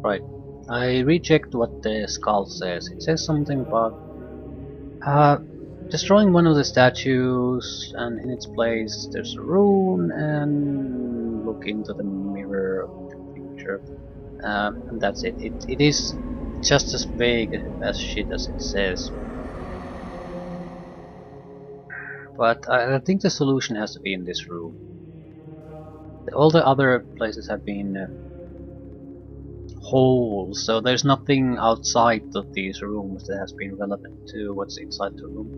Right. I rechecked what the skull says. It says something about destroying one of the statues, and in its place there's a rune, and look into the mirror of the future. And that's it. It is just as big as shit as it says. But I think the solution has to be in this room. All the other places have been holes, so there's nothing outside of these rooms that has been relevant to what's inside the room.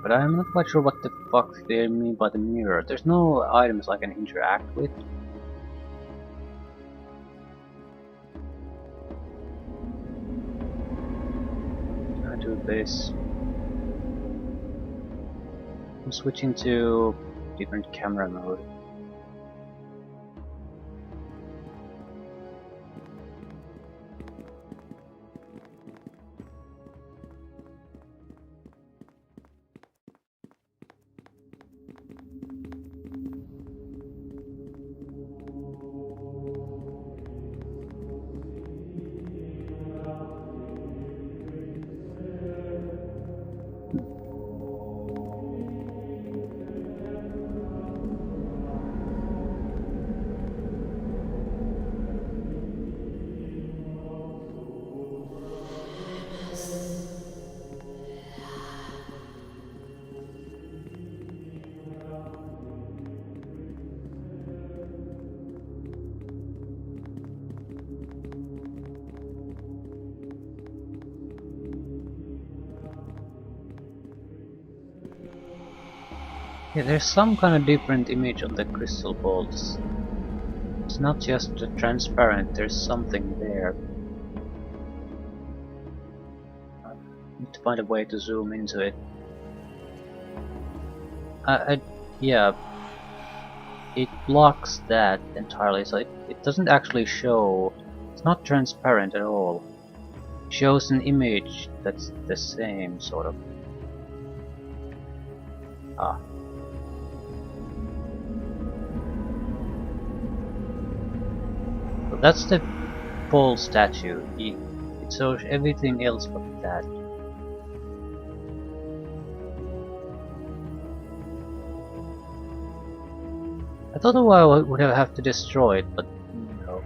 But I'm not quite sure what the fuck they mean by the mirror. There's no items I can interact with. I do this. I'm switching to different camera mode. Yeah, there's some kind of different image on the crystal balls. It's not just transparent, there's something there. I need to find a way to zoom into it. Yeah, it blocks that entirely, so it doesn't actually show. It's not transparent at all. It shows an image that's the same, sort of. Ah. So that's the full statue. It shows everything else but that. I thought I would have to destroy it, but no.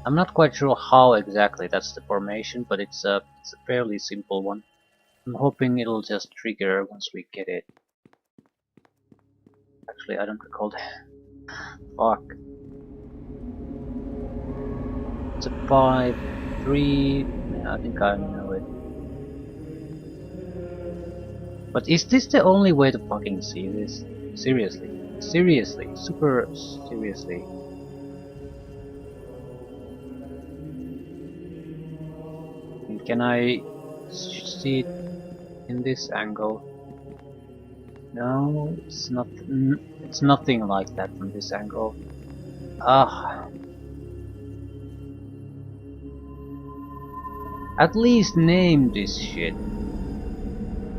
I'm not quite sure how exactly that's the formation, but it's a fairly simple one. I'm hoping it'll just trigger once we get it. Actually, I don't recall the fuck. It's a 5-3. Yeah, I think I know it. But is this the only way to fucking see this? Seriously. Seriously. Super seriously. And can I see it in this angle? No, it's not. It's nothing like that from this angle. Ah. At least name this shit.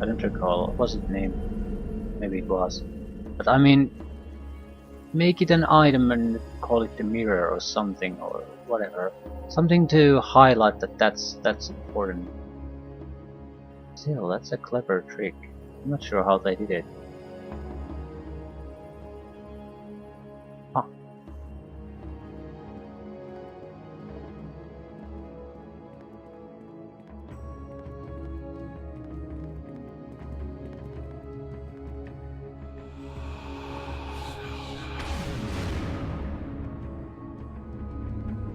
I don't recall. Was it named? Maybe it was. But I mean, make it an item and call it the mirror or something or whatever. Something to highlight that that's important. Still, that's a clever trick. I'm not sure how they did it. Huh.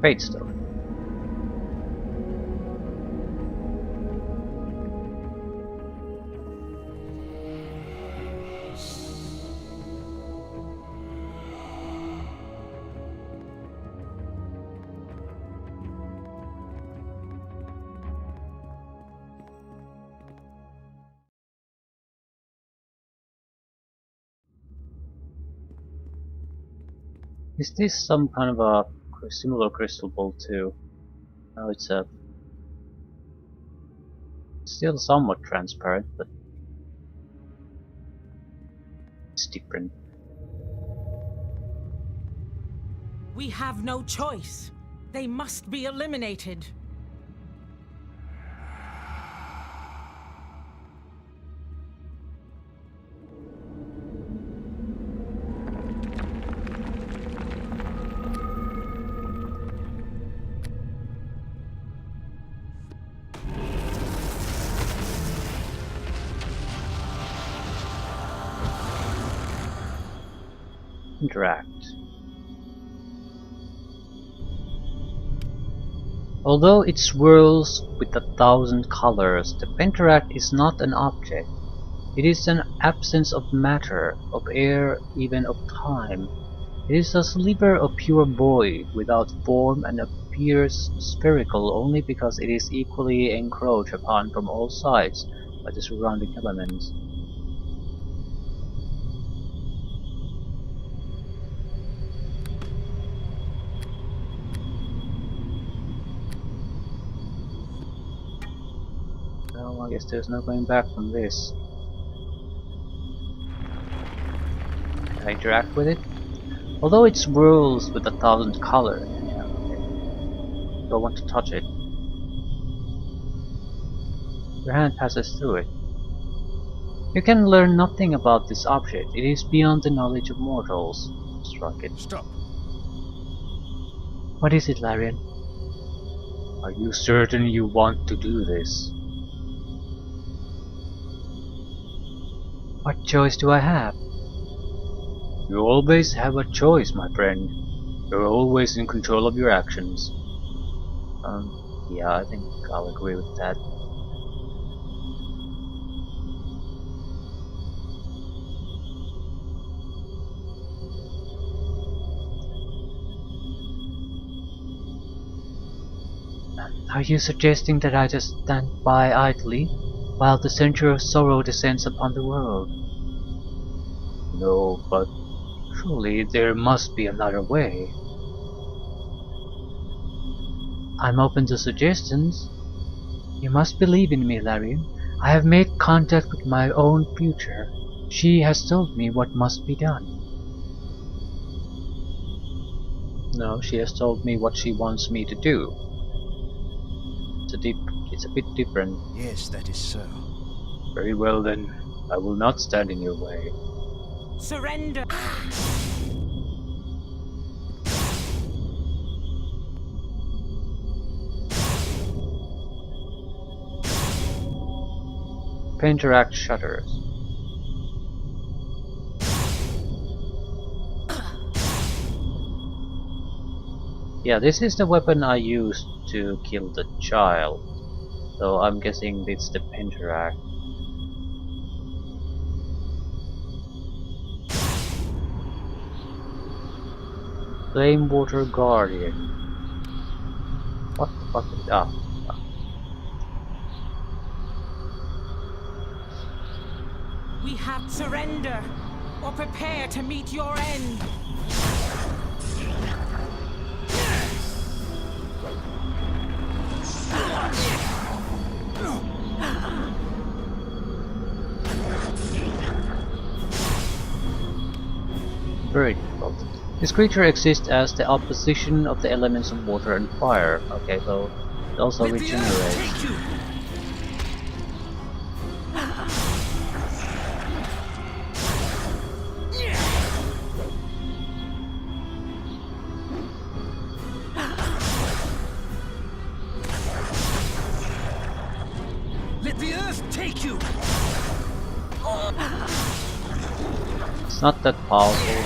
Fate stuff. Is this some kind of a similar crystal ball too? No, it's still somewhat transparent, but it's different. We have no choice. They must be eliminated. Interact. Although it swirls with 1,000 colors, the penteract is not an object. It is an absence of matter, of air, even of time. It is a sliver of pure void, without form, and appears spherical only because it is equally encroached upon from all sides by the surrounding elements. Well, I guess there's no going back from this. Can I interact with it? Although it swirls with 1,000 colors, yeah, okay. Don't want to touch it. Your hand passes through it. You can learn nothing about this object. It is beyond the knowledge of mortals. Struck it. Stop. What is it, Larian? Are you certain you want to do this? What choice do I have? You always have a choice, my friend. You're always in control of your actions. Yeah, I think I'll agree with that. Are you suggesting that I just stand by idly while the century of sorrow descends upon the world? No, but surely there must be another way. I'm open to suggestions. You must believe in me, Larian. I have made contact with my own future. She has told me what must be done. No, she has told me what she wants me to do. It's a bit different. Yes, that is so. Very well then, I will not stand in your way. Surrender! Penteract shudders. Yeah, this is the weapon I used to kill the child. So I'm guessing it's the penteract. Flame Water Guardian. What the fuck is that? We have surrender, or prepare to meet your end. Very difficult. This creature exists as the opposition of the elements of water and fire. Okay, so it also regenerates. Let the earth take you. It's not that powerful.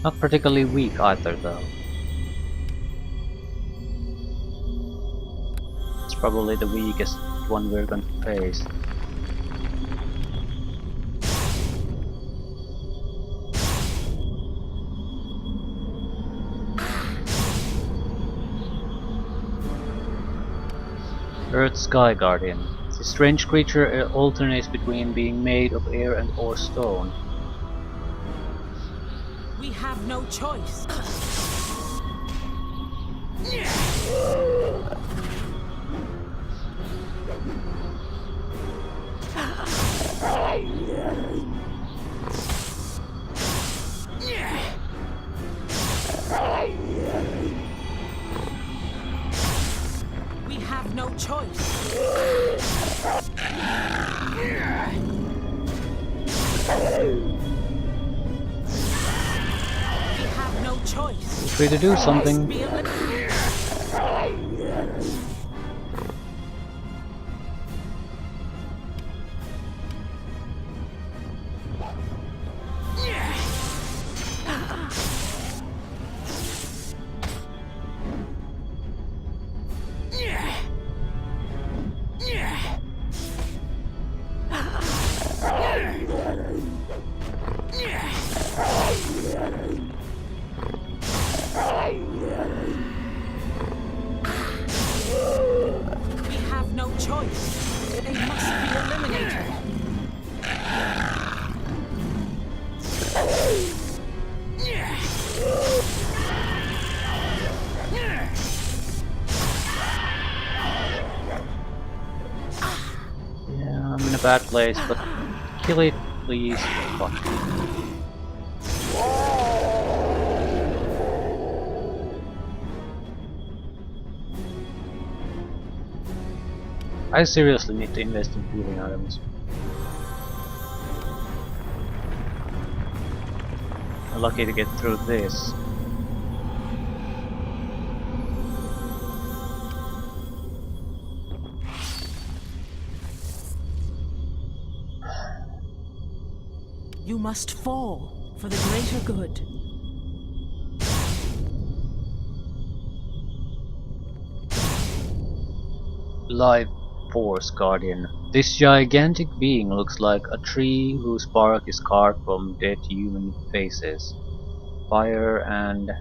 Not particularly weak either, though. It's probably the weakest one we're going to face. Earth Sky Guardian. This strange creature alternates between being made of air and or stone. We have no choice. We have no choice. We have no choice. Free to do something. Be eliminated. We have no choice. They must be eliminated. Yeah, I'm in a bad place, but kill it, please. Fuck. I seriously need to invest in healing items. I'm lucky to get through this. You must fall for the greater good. Life Force Guardian. This gigantic being looks like a tree whose bark is carved from dead human faces. Fire and...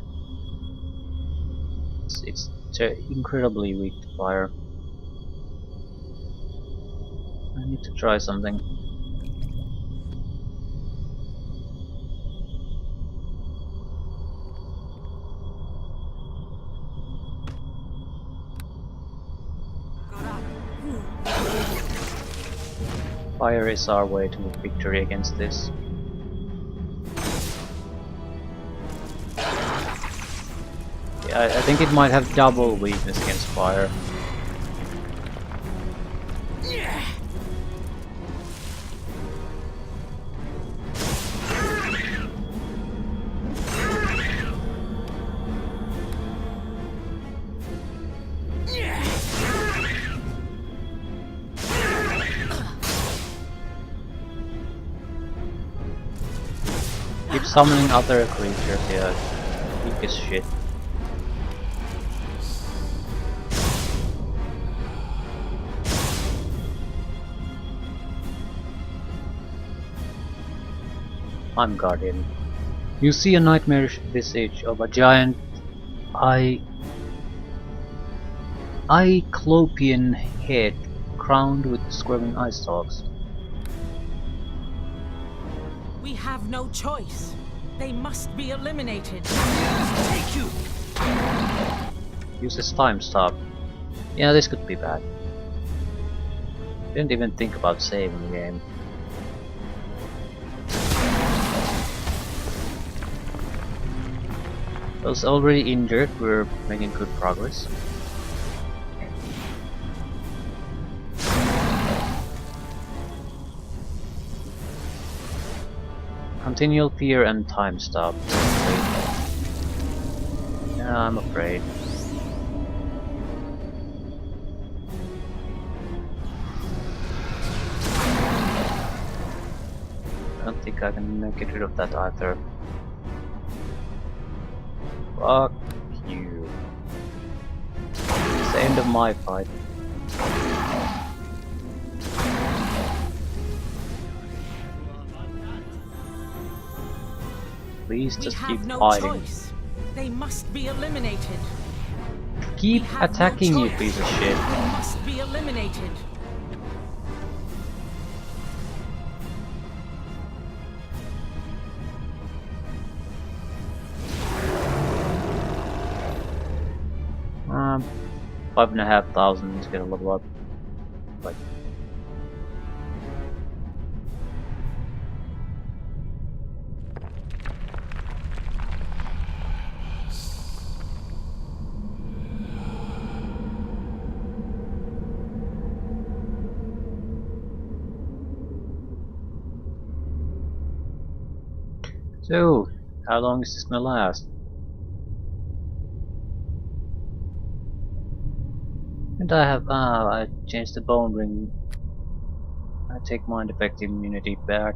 it's incredibly weak to fire. I need to try something. Fire is our way to victory against this. Yeah, I think it might have double weakness against fire. Keep summoning other creatures, yeah. Weak as shit. I'm Guardian. You see a nightmarish visage of a giant Cyclopean head crowned with squirming eye stalks. We have no choice. They must be eliminated. Take you! Uses time stop. Yeah, this could be bad. Didn't even think about saving the game. Those already injured, we're making good progress. Continual fear and time stop. Yeah, I'm afraid. I don't think I can get rid of that either. Fuck you. It's the end of my fight. We Please just keep have no fighting. choice. They must be eliminated. Keep We have attacking, no you choice. piece of shit. They must be eliminated. Um, 5,500 to get a level up. But so, how long is this gonna last? And I changed the bone ring. I take mind effect immunity back.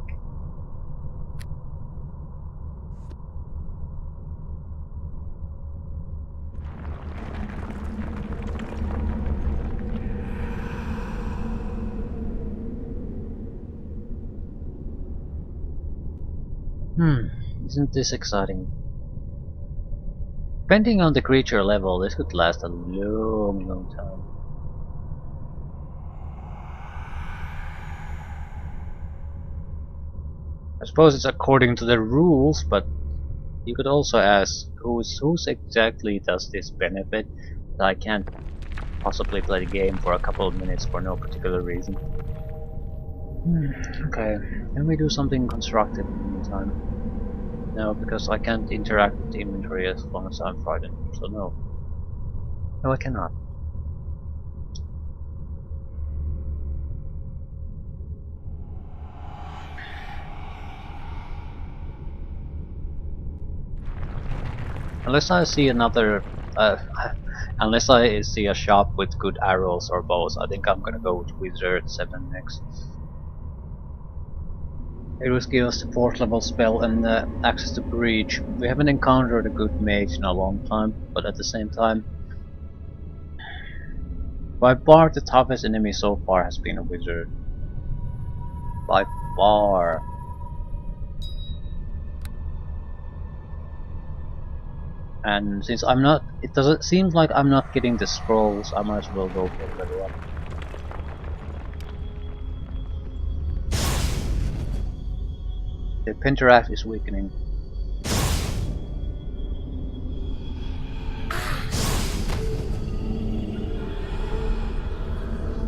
Isn't this exciting? Depending on the creature level, this could last a long time. I suppose it's according to the rules, but you could also ask who's exactly does this benefit that I can't possibly play the game for a couple of minutes for no particular reason. Okay, can we do something constructive in the meantime? No, because I can't interact with the inventory as long as I'm frightened, so no. No, I cannot. Unless I see another, unless I see a shop with good arrows or bows, I think I'm gonna go with Wizard 7 next. It will give us the 4th level spell and access to Breach. We haven't encountered a good mage in a long time, but at the same time, by far the toughest enemy so far has been a Wizard. By far. And since I'm not, it doesn't seem like I'm not getting the scrolls, I might as well go for the level up. The penteract is weakening.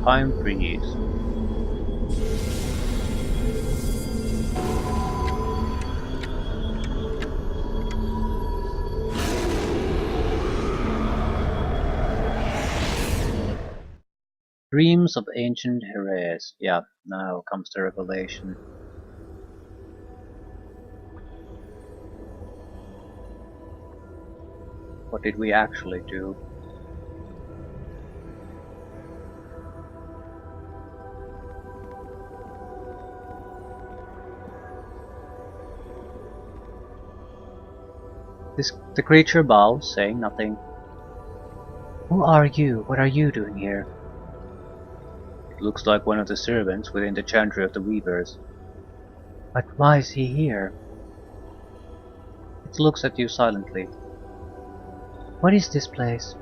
Time freeze. Dreams of ancient heroes. Yeah, now comes the revelation. What did we actually do? The creature bows, saying nothing. Who are you? What are you doing here? It looks like one of the servants within the chantry of the weavers. But why is he here? It looks at you silently. What is this place?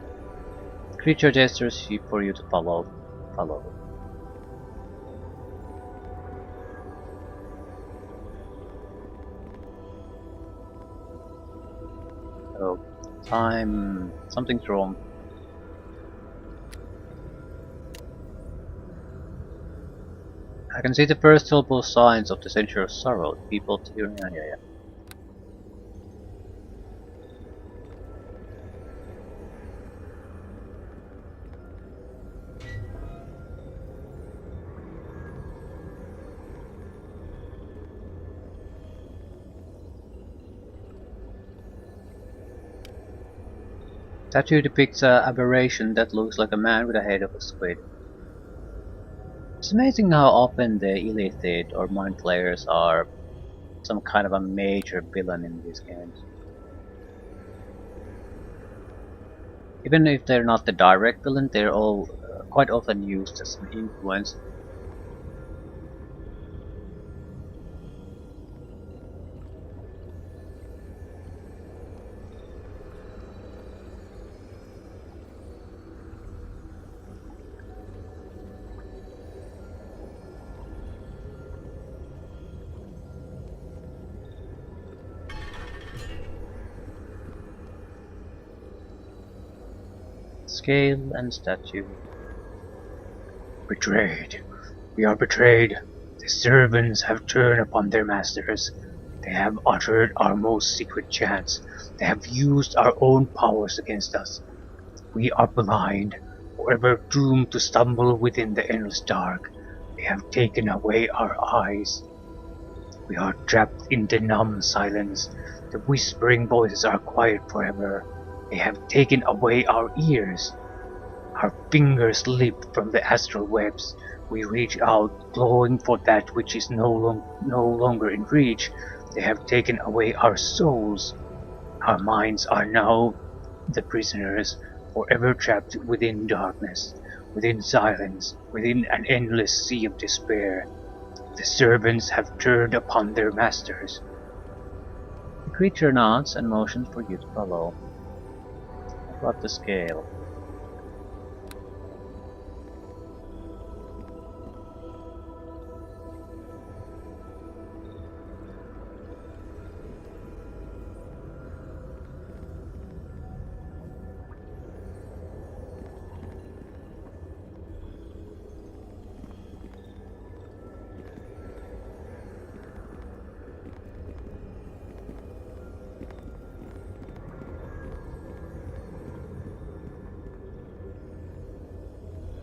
The creature gestures for you to follow. Follow. Oh, time. Something's wrong. I can see the first telltale signs of the century of sorrow. People tearing. Yeah. Statue depicts an aberration that looks like a man with a head of a squid. It's amazing how often the illithid or mind flayers are some kind of a major villain in these games. Even if they're not the direct villain, they're all quite often used as an influence. Scale and statue. Betrayed. We are betrayed. The servants have turned upon their masters. They have uttered our most secret chants. They have used our own powers against us. We are blind, forever doomed to stumble within the endless dark. They have taken away our eyes. We are trapped in the numb silence. The whispering voices are quiet forever. They have taken away our ears. Our fingers slip from the astral webs. We reach out, clawing for that which is no longer in reach. They have taken away our souls. Our minds are now the prisoners, forever trapped within darkness, within silence, within an endless sea of despair. The servants have turned upon their masters. The creature nods and motions for you to follow. What about the scale?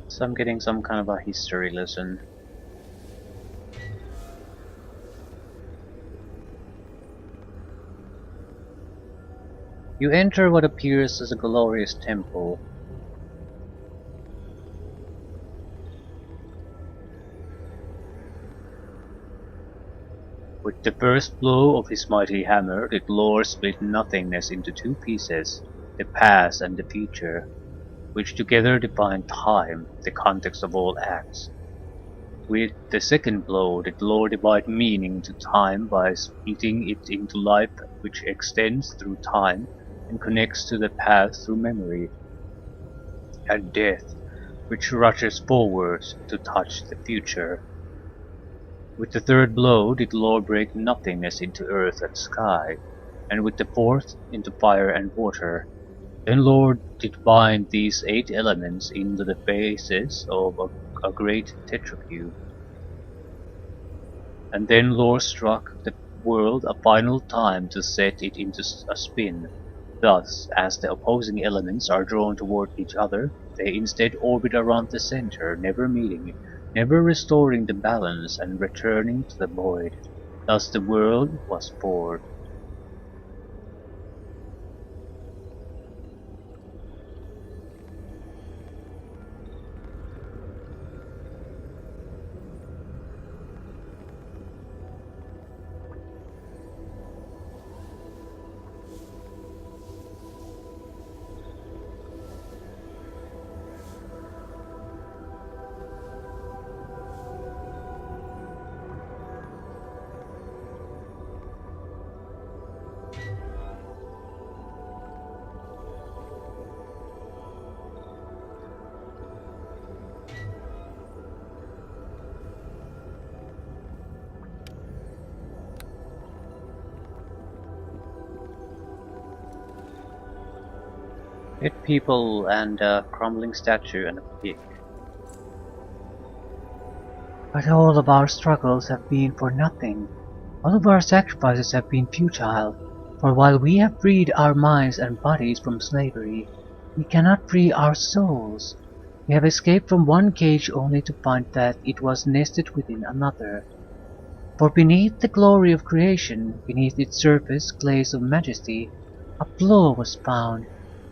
So I'm getting some kind of a history lesson. You enter what appears as a glorious temple. With the first blow of his mighty hammer, the Lord split nothingness into two pieces, the past and the future, which together define time, the context of all acts. With the second blow, the Lord divided meaning to time by splitting it into life, which extends through time and connects to the past through memory, and death, which rushes forwards to touch the future. With the third blow did the Lord break nothingness into earth and sky, and with the fourth into fire and water. Then Lord did bind these 8 elements into the faces of a great tetracube. And then Lord struck the world a final time to set it into a spin. Thus, as the opposing elements are drawn toward each other, they instead orbit around the center, never meeting, never restoring the balance and returning to the void. Thus the world was born. Dead people and a crumbling statue and a pig. But all of our struggles have been for nothing. All of our sacrifices have been futile. For while we have freed our minds and bodies from slavery, we cannot free our souls. We have escaped from one cage only to find that it was nested within another. For beneath the glory of creation, beneath its surface glaze of majesty, a flaw was found,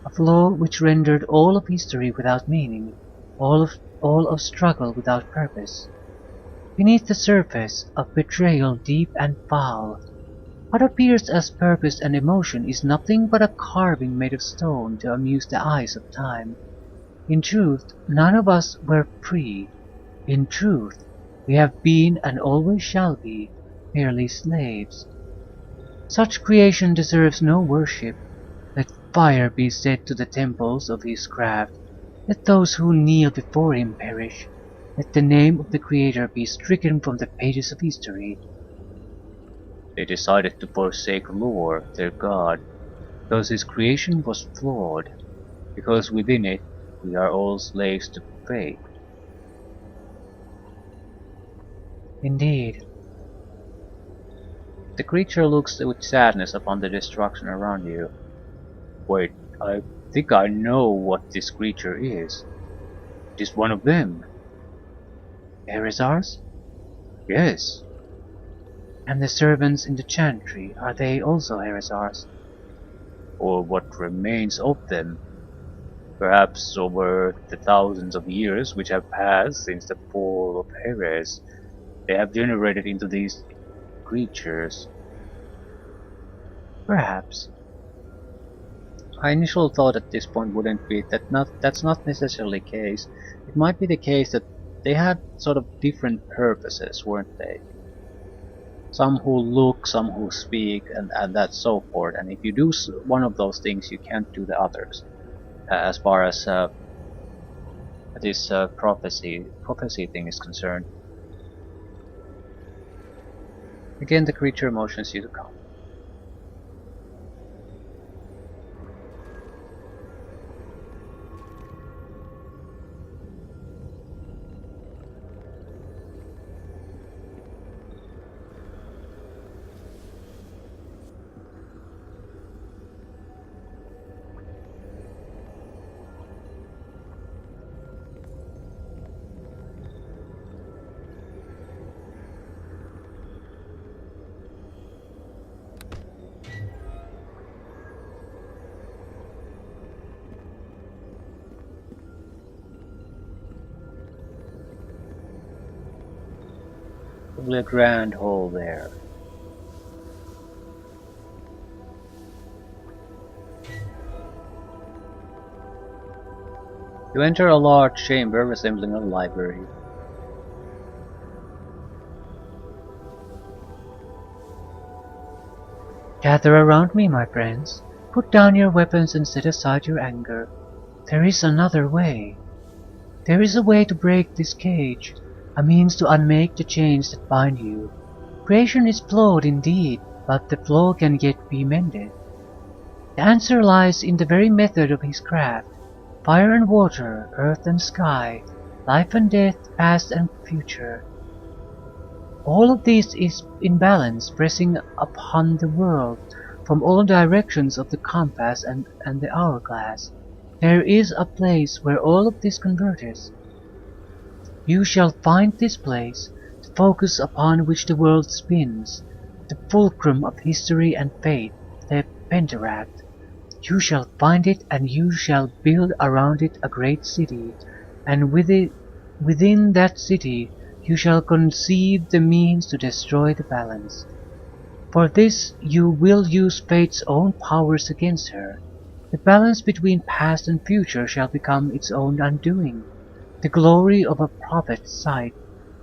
a flaw which rendered all of history without meaning, all of struggle without purpose. Beneath the surface of betrayal deep and foul, what appears as purpose and emotion is nothing but a carving made of stone to amuse the eyes of time. In truth, none of us were free. In truth, we have been and always shall be merely slaves. Such creation deserves no worship. Let fire be set to the temples of his craft. Let those who kneel before him perish. Let the name of the Creator be stricken from the pages of history. They decided to forsake Lore, their god, because his creation was flawed, because within it We are all slaves to fate. Indeed. The creature looks with sadness upon the destruction around you. Wait, I think I know what this creature is. It is one of them. Erisars? Yes. And the servants in the chantry, are they also Erisars? Or what remains of them. Perhaps over the thousands of years which have passed since the fall of Heres, they have generated into these creatures. Perhaps. My initial thought at this point wouldn't be that's not necessarily the case. It might be the case that they had sort of different purposes, weren't they? Some who look, some who speak, and that's so forth. And if you do one of those things, you can't do the others. As far as this prophecy thing is concerned. Again, the creature motions you to come. Probably a grand hall there. You enter a large chamber resembling a library. Gather around me, my friends. Put down your weapons and set aside your anger. There is another way. There is a way to break this cage, a means to unmake the chains that bind you. Creation is flawed indeed, but the flaw can yet be mended. The answer lies in the very method of his craft. Fire and water, earth and sky, life and death, past and future. All of this is in balance, pressing upon the world from all directions of the compass and the hourglass. There is a place where all of this converges. You shall find this place, the focus upon which the world spins, the fulcrum of history and fate, the penteract. You shall find it, and you shall build around it a great city, and within that city you shall conceive the means to destroy the balance. For this you will use fate's own powers against her. The balance between past and future shall become its own undoing, the glory of a prophet's sight,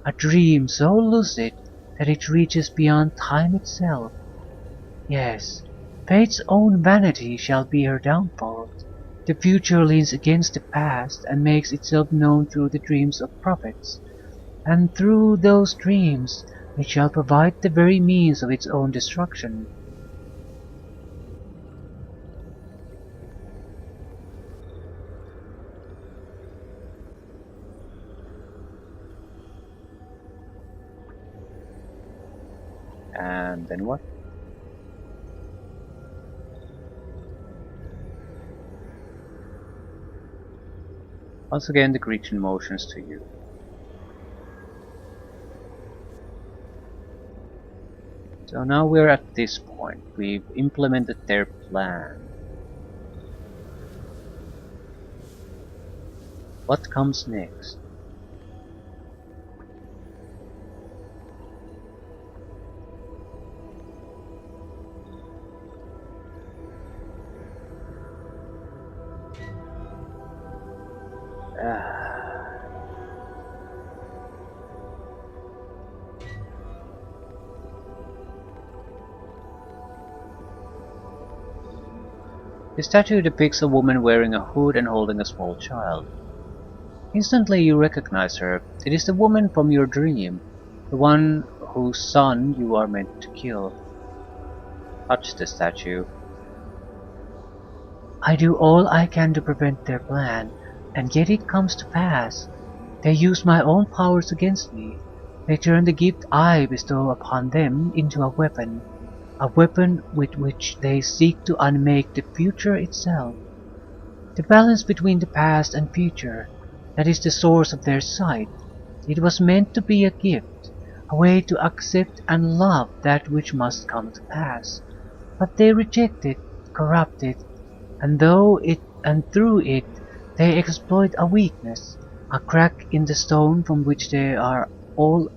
a dream so lucid that it reaches beyond time itself. Yes, fate's own vanity shall be her downfall. The future leans against the past and makes itself known through the dreams of prophets, and through those dreams it shall provide the very means of its own destruction. And then what? Once again, the creature motions to you. So now we're at this point. We've implemented their plan. What comes next? The statue depicts a woman wearing a hood and holding a small child. Instantly you recognize her. It is the woman from your dream, the one whose son you are meant to kill. Touch the statue. I do all I can to prevent their plan, And yet it comes to pass. They use my own powers against me. They turn the gift I bestow upon them into a weapon with which they seek to unmake the future itself. The balance between the past and future, that is the source of their sight. It was meant to be a gift, a way to accept and love that which must come to pass. But they reject it, corrupt it, and through it they exploit a weakness, a crack in the stone from which all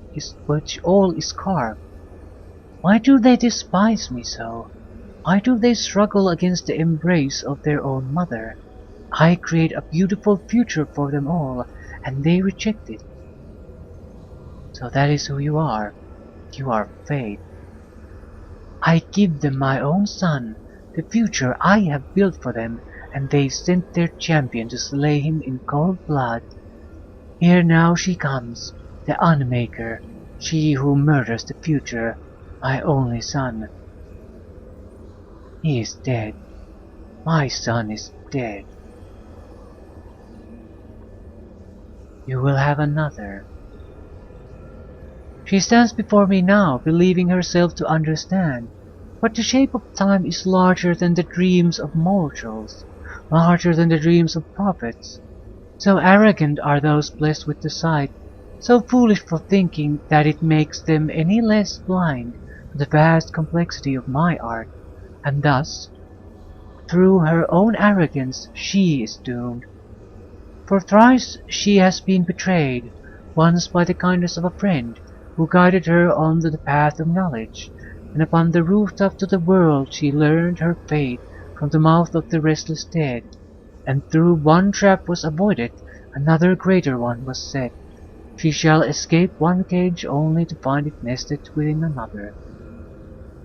is carved. Why do they despise me so? Why do they struggle against the embrace of their own mother? I create a beautiful future for them all, and they reject it. So that is who you are. You are fate. I give them my own son, the future I have built for them, and they sent their champion to slay him in cold blood. Here now she comes, the Unmaker, she who murders the future, my only son. He is dead. My son is dead. You will have another. She stands before me now, believing herself to understand, but the shape of time is larger than the dreams of mortals, larger than the dreams of prophets. So arrogant are those blessed with the sight, so foolish for thinking that it makes them any less blind to the vast complexity of my art, and thus, through her own arrogance, she is doomed. For thrice she has been betrayed, once by the kindness of a friend, who guided her on the path of knowledge, and upon the rooftop to the world she learned her fate from the mouth of the restless dead, and through one trap was avoided, another greater one was set. She shall escape one cage only to find it nested within another.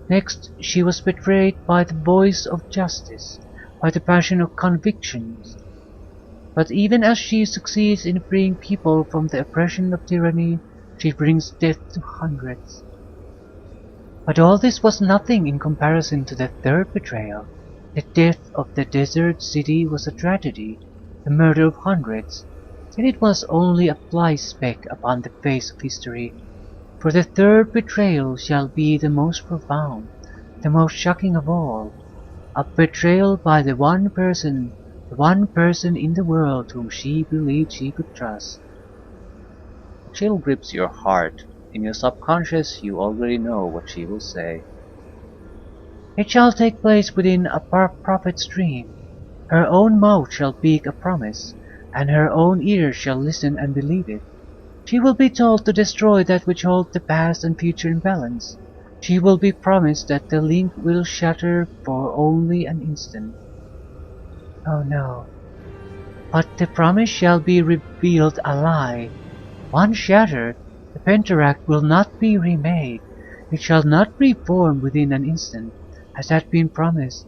Next she was betrayed by the voice of justice, by the passion of convictions. But even as she succeeds in freeing people from the oppression of tyranny, she brings death to hundreds. But all this was nothing in comparison to the third betrayal. The death of the desert city was a tragedy, the murder of hundreds, yet it was only a fly speck upon the face of history. For the third betrayal shall be the most profound, the most shocking of all, a betrayal by the one person in the world whom she believed she could trust. A chill grips your heart. In your subconscious, you already know what she will say. It shall take place within a prophet's dream. Her own mouth shall speak a promise, and her own ears shall listen and believe it. She will be told to destroy that which holds the past and future in balance. She will be promised that the link will shatter for only an instant. Oh no. But the promise shall be revealed a lie. Once shattered, the penteract will not be remade. It shall not reform within an instant, as had been promised.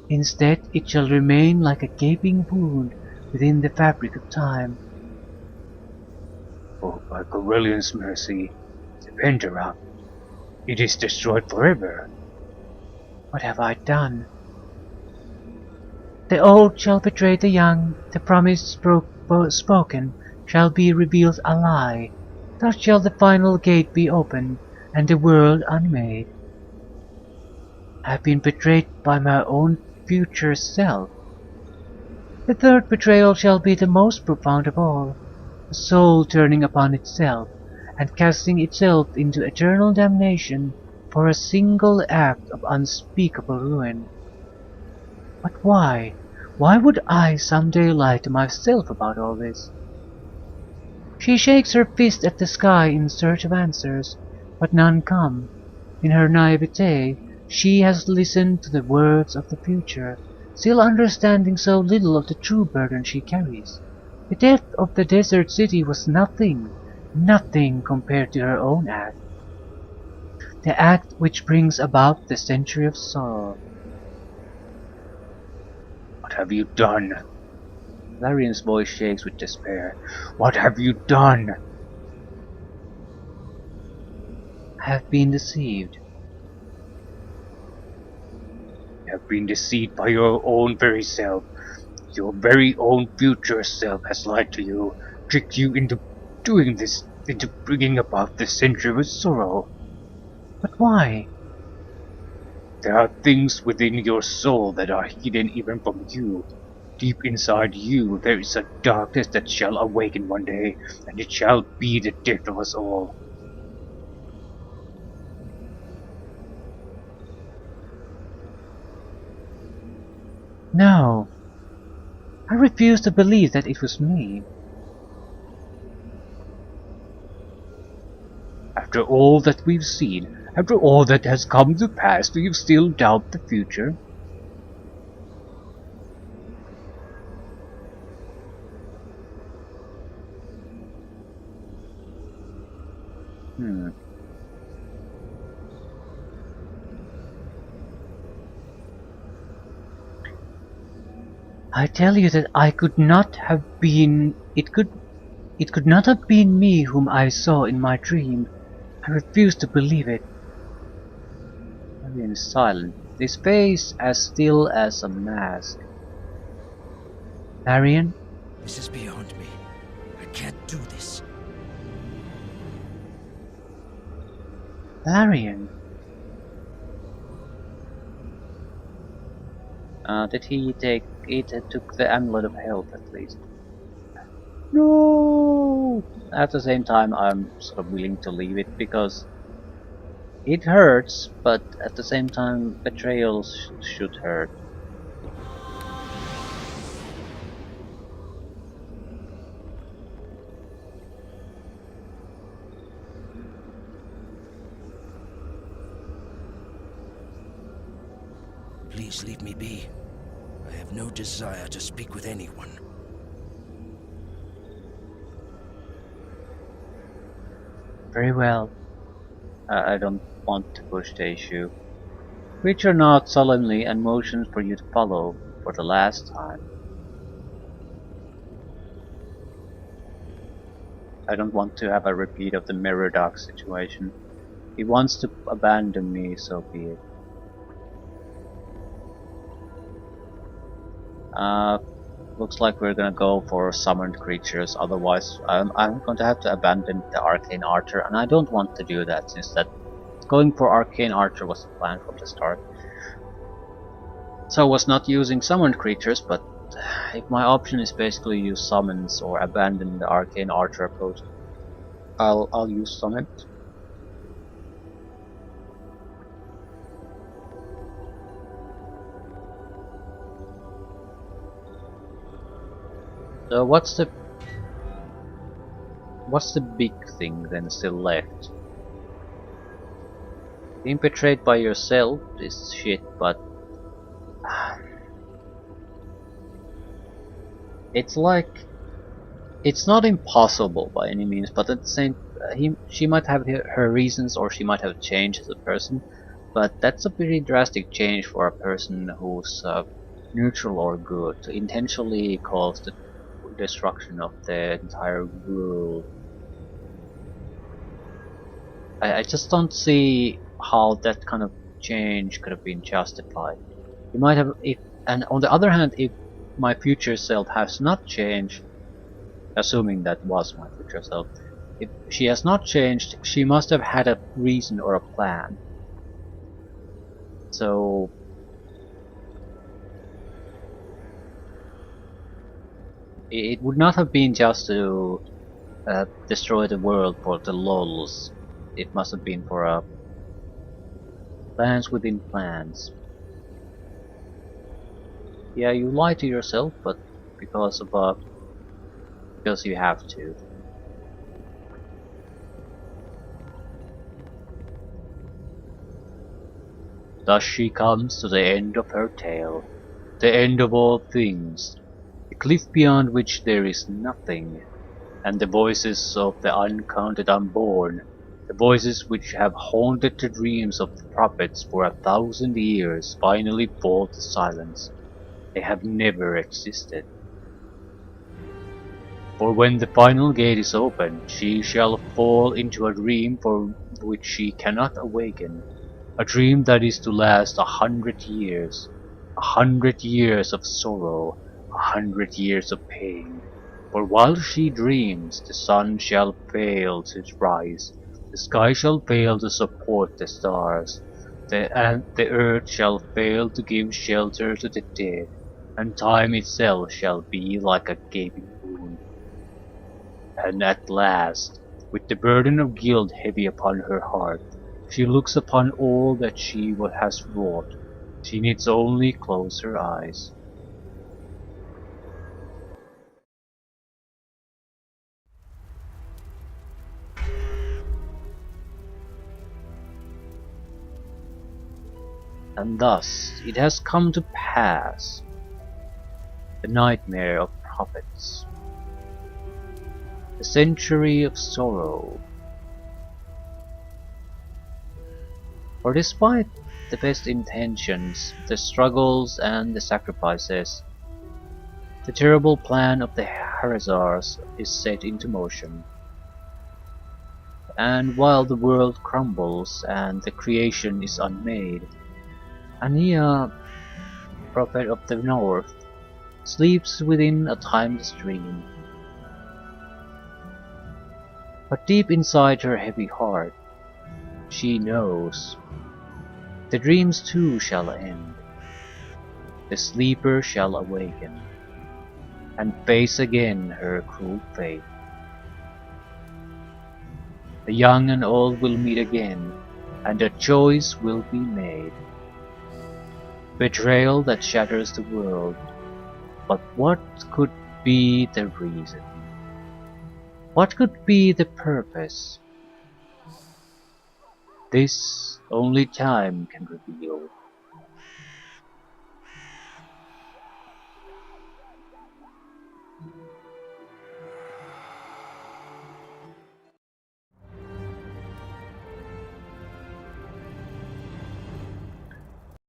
Instead, it shall remain like a gaping wound within the fabric of time. Oh, by Corellian's mercy, the penteract, it is destroyed forever. What have I done? The old shall betray the young, the promise spoken shall be revealed a lie. Thus shall the final gate be opened, and the world unmade. I have been betrayed by my own future self. The third betrayal shall be the most profound of all, the soul turning upon itself, and casting itself into eternal damnation for a single act of unspeakable ruin. But why? Why would I someday lie to myself about all this? She shakes her fist at the sky in search of answers, but none come. In her naivete, she has listened to the words of the future, still understanding so little of the true burden she carries. The death of the desert city was nothing, nothing compared to her own act. The act which brings about the century of sorrow. What have you done? Larian's voice shakes with despair. What have you done? I have been deceived. You have been deceived by your own very self. Your very own future self has lied to you, tricked you into doing this, into bringing about this century with sorrow. But why? There are things within your soul that are hidden even from you. Deep inside you there is a darkness that shall awaken one day, and it shall be the death of us all. No. I refuse to believe that it was me. After all that we've seen, after all that has come to pass, do you still doubt the future? I tell you that I could not have been... It could not have been me whom I saw in my dream. I refuse to believe it. Marion is silent, his face as still as a mask. Marion? This is beyond me. I can't do this. Marion? Did he take it? Took the amulet of health at least. No! At the same time, I'm sort of willing to leave it because it hurts, but at the same time, betrayal should hurt. Please leave me be. I have no desire to speak with anyone. Very well. I don't want to push the issue. Reach or not solemnly and motions for you to follow for the last time. I don't want to have a repeat of the mirror dog situation. He wants to abandon me, so be it. Looks like we're gonna go for summoned creatures, otherwise I'm going to have to abandon the Arcane Archer, and I don't want to do that since that going for Arcane Archer was the plan from the start. So I was not using summoned creatures, but if my option is basically use summons or abandon the Arcane Archer approach, I'll use summons. So what's the big thing then still left? Being betrayed by yourself is shit, but it's like it's not impossible by any means, but at the same she might have her reasons, or she might have changed as a person, but that's a pretty drastic change for a person who's neutral or good to intentionally cause the destruction of the entire world. I just don't see how that kind of change could have been justified. You might have, and on the other hand, if my future self has not changed, assuming that was my future self, if she has not changed, she must have had a reason or a plan. So it would not have been just to destroy the world for the lols. It must have been for plans within plans. Yeah, you lie to yourself, but because you have to. Thus she comes to the end of her tale, the end of all things, the cliff beyond which there is nothing, and the voices of the uncounted unborn, the voices which have haunted the dreams of the prophets for 1,000 years, finally fall to silence. They have never existed. For when the final gate is opened, she shall fall into a dream for which she cannot awaken, a dream that is to last 100 years, 100 years of sorrow, 100 years of pain. For while she dreams, the sun shall fail to rise, the sky shall fail to support the stars, and the earth shall fail to give shelter to the dead, and time itself shall be like a gaping wound. And at last, with the burden of guilt heavy upon her heart, she looks upon all that she has wrought. She needs only close her eyes. And thus it has come to pass, the nightmare of prophets, the century of sorrow. For despite the best intentions, the struggles and the sacrifices, the terrible plan of the Harazars is set into motion. And while the world crumbles and the creation is unmade, Ania, prophet of the north, sleeps within a timeless dream. But deep inside her heavy heart, she knows the dreams too shall end. The sleeper shall awaken and face again her cruel fate. The young and old will meet again, and a choice will be made. Betrayal that shatters the world, but what could be the reason? What could be the purpose? This only time can reveal.